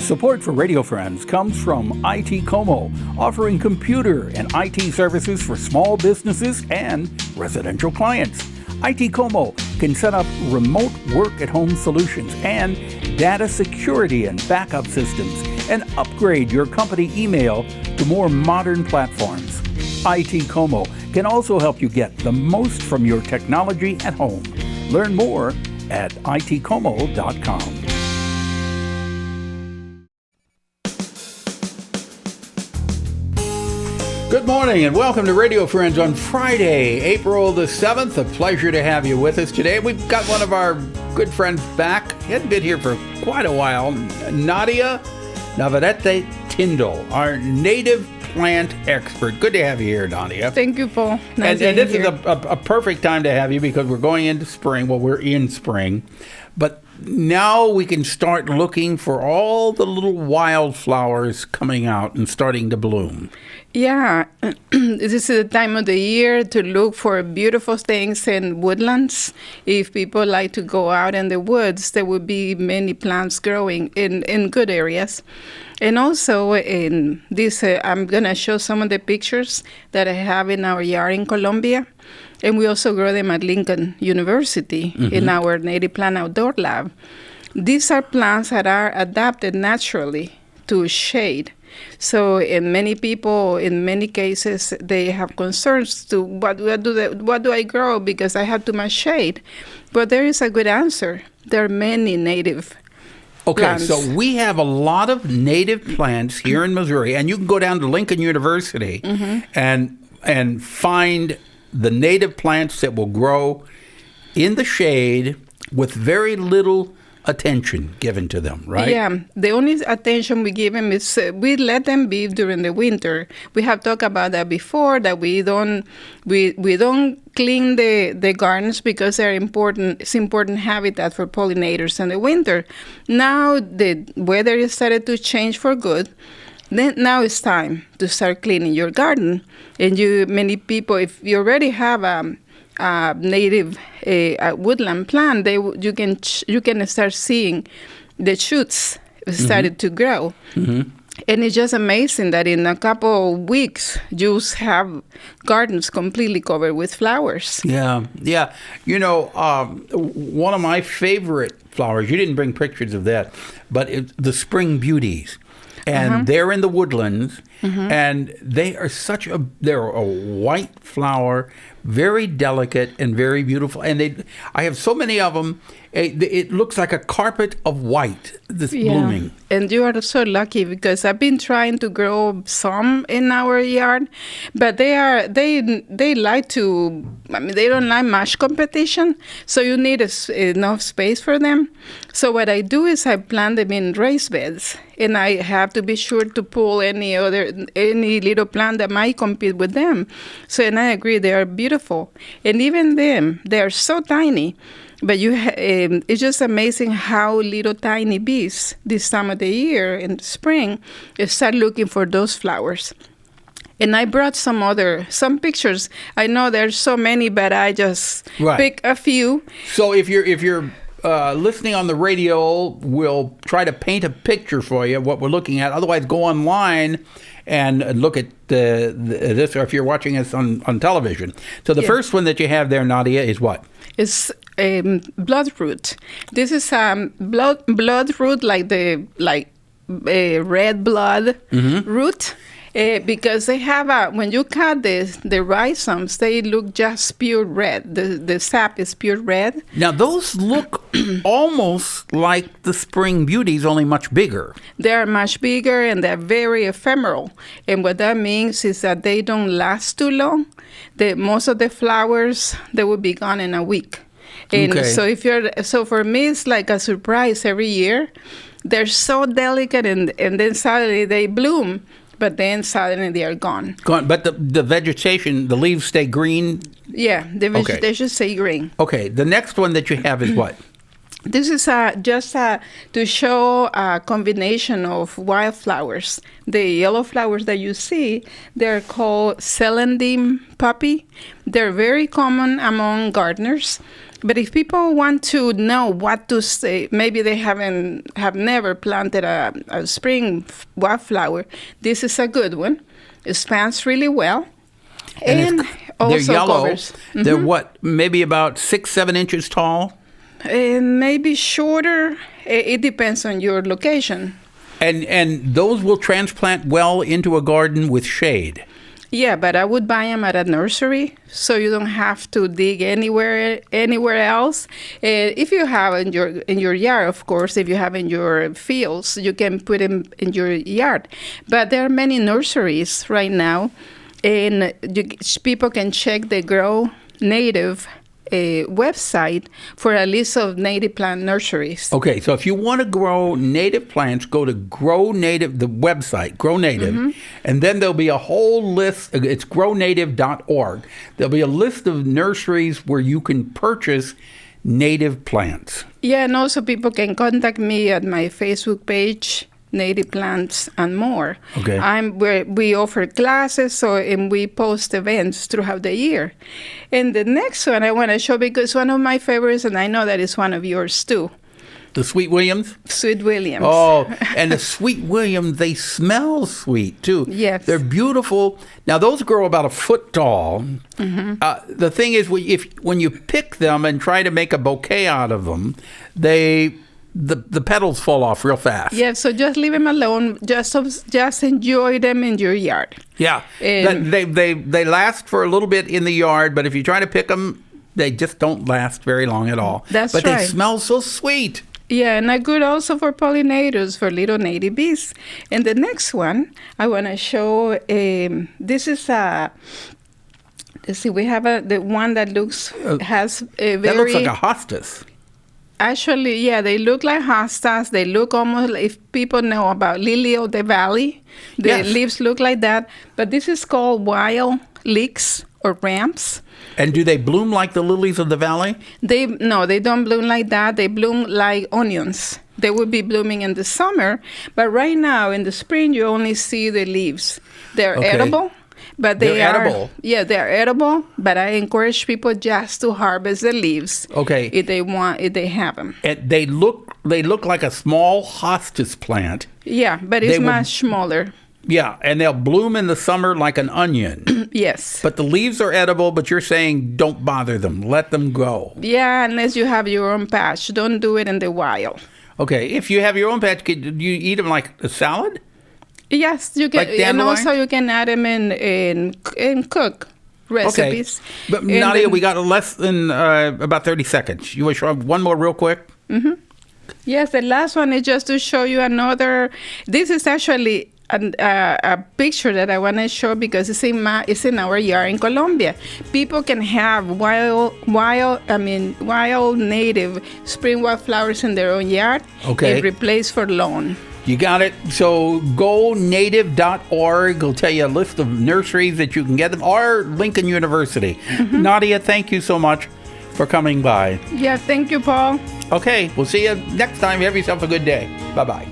Support for Radio Friends comes from IT Como, offering computer and IT services for small businesses and residential clients. IT Como can set up remote work-at-home solutions and data security and backup systems and upgrade your company email to more modern platforms. IT Como can also help you get the most from your technology at home. Learn more at itcomo.com. Good morning and welcome to Radio Friends on Friday, April the 7th. A pleasure to have you with us today. We've got one of our good friends back. He hadn't been here for quite a while. Nadia Navarrete-Tindall, our native plant expert. Good to have you here, Nadia. Thank you, Paul. And this is a perfect time to have you because we're going into spring. Well, we're in spring. But now we can start looking for all the little wildflowers coming out and starting to bloom. Yeah, this is the time of the year to look for beautiful things in woodlands. If people like to go out in the woods, there will be many plants growing in good areas. And also in this, I'm going to show some of the pictures that I have in our yard in Colombia. And we also grow them at Lincoln University in our native plant outdoor lab. These are plants that are adapted naturally to shade. So in many people, in many cases, they have concerns to what do I grow because I have too much shade. But there is a good answer. There are many native plants. So we have a lot of native plants here in Missouri, and you can go down to Lincoln University and find the native plants that will grow in the shade with very little attention given to them, right? Yeah, the only attention we give them is we let them be during the winter. We have talked about that before, that we don't clean the gardens because they're important. It's important habitat for pollinators in the winter. Now the weather is started to change for good. Then now it's time to start cleaning your garden. And many people, if you already have a native woodland plant, you can start seeing the shoots started to grow. And it's just amazing that in a couple of weeks, you have gardens completely covered with flowers. Yeah. You know, one of my favorite flowers, you didn't bring pictures of that, but it's the spring beauties. And they're in the woodlands, and they're a white flower, very delicate and very beautiful. And I have so many of them. It looks like a carpet of white that's blooming. And you are so lucky because I've been trying to grow some in our yard, but they like to. I mean, they don't like much competition, so you need enough space for them. So what I do is I plant them in raised beds, and I have to be sure to pull any little plant that might compete with them. So, and I agree, they are beautiful, and even them, they are so tiny. But it's just amazing how little tiny bees this time of the year in spring start looking for those flowers. And I brought some pictures. I know there's so many, but I just pick a few. So if you're listening on the radio, we'll try to paint a picture for you of what we're looking at. Otherwise, go online and look at this, or if you're watching us on television. So the first one that you have there, Nadia, is what? It's bloodroot. This is bloodroot, like red blood root. Because they have when you cut the rhizomes, they look just pure red. The sap is pure red. Now those look almost like the spring beauties, only much bigger. They're much bigger and they're very ephemeral. And what that means is that they don't last too long. Most of the flowers, they will be gone in a week. And so for me, it's like a surprise every year. They're so delicate, and then suddenly they bloom. But then suddenly they are gone. But the vegetation, the leaves stay green? Yeah, the vegetation stay green. Okay, the next one that you have is what? This is just to show a combination of wildflowers. The yellow flowers that you see, they're called celandine poppy. They're very common among gardeners. But if people want to know what to say, maybe they have never planted a spring wildflower, this is a good one. It spans really well. And also they're yellow. covers. They're what, maybe about 6-7 inches tall? And maybe shorter. It depends on your location. And those will transplant well into a garden with shade. Yeah, but I would buy them at a nursery, so you don't have to dig anywhere else. If you have in your yard, of course, if you have in your fields, you can put them in your yard. But there are many nurseries right now, and people can check the Grow Native website for a list of native plant nurseries. Okay, so if you want to grow native plants, go to Grow Native, the website, Grow Native, and then there'll be a whole list. It's grownative.org. There'll be a list of nurseries where you can purchase native plants. Yeah, and also people can contact me at my Facebook page, Native Plants and More. Okay. We offer classes, and we post events throughout the year. And the next one I want to show, because one of my favorites, and I know that is one of yours too. The Sweet Williams? Sweet Williams. Oh, and the Sweet Williams, they smell sweet too. Yes. They're beautiful. Now, those grow about a foot tall. The thing is, when you pick them and try to make a bouquet out of them, the petals fall off real fast. Yeah, so just leave them alone. Just enjoy them in your yard. Yeah, they last for a little bit in the yard, but if you try to pick them, they just don't last very long at all. That's but right. They smell so sweet. Yeah, and are good also for pollinators, for little native bees. And the next one I want to show, this is let's see, we have the one that has a very... That looks like a hostas. Actually, yeah, they look like hostas. They look almost, if people know about lily of the valley, the leaves look like that. But this is called wild leeks or ramps. And do they bloom like the lilies of the valley? No, they don't bloom like that. They bloom like onions. They will be blooming in the summer. But right now, in the spring, you only see the leaves. They're edible. But they're edible. Yeah, they're edible. But I encourage people just to harvest the leaves. Okay. If they have them. And they look like a small hostas plant. Yeah, but it's much smaller. Yeah, and they'll bloom in the summer like an onion. Yes. But the leaves are edible, but you're saying don't bother them. Let them go. Yeah, unless you have your own patch. Don't do it in the wild. Okay, if you have your own patch, do you eat them like a salad? Yes, you can. Like and also you can add them in cook recipes. Okay. But Nadia, we got less than about 30 seconds. You want to show one more real quick? Mm-hmm. Yes, the last one is just to show you another. This is actually a picture that I want to show because it's in our yard in Colombia. People can have wild native spring wildflowers in their own yard. Okay. And replace for lawn. You got it. So gonative.org will tell you a list of nurseries that you can get them, or Lincoln University. Mm-hmm. Nadia, thank you so much for coming by. Yeah, thank you, Paul. Okay, we'll see you next time. Have yourself a good day. Bye-bye.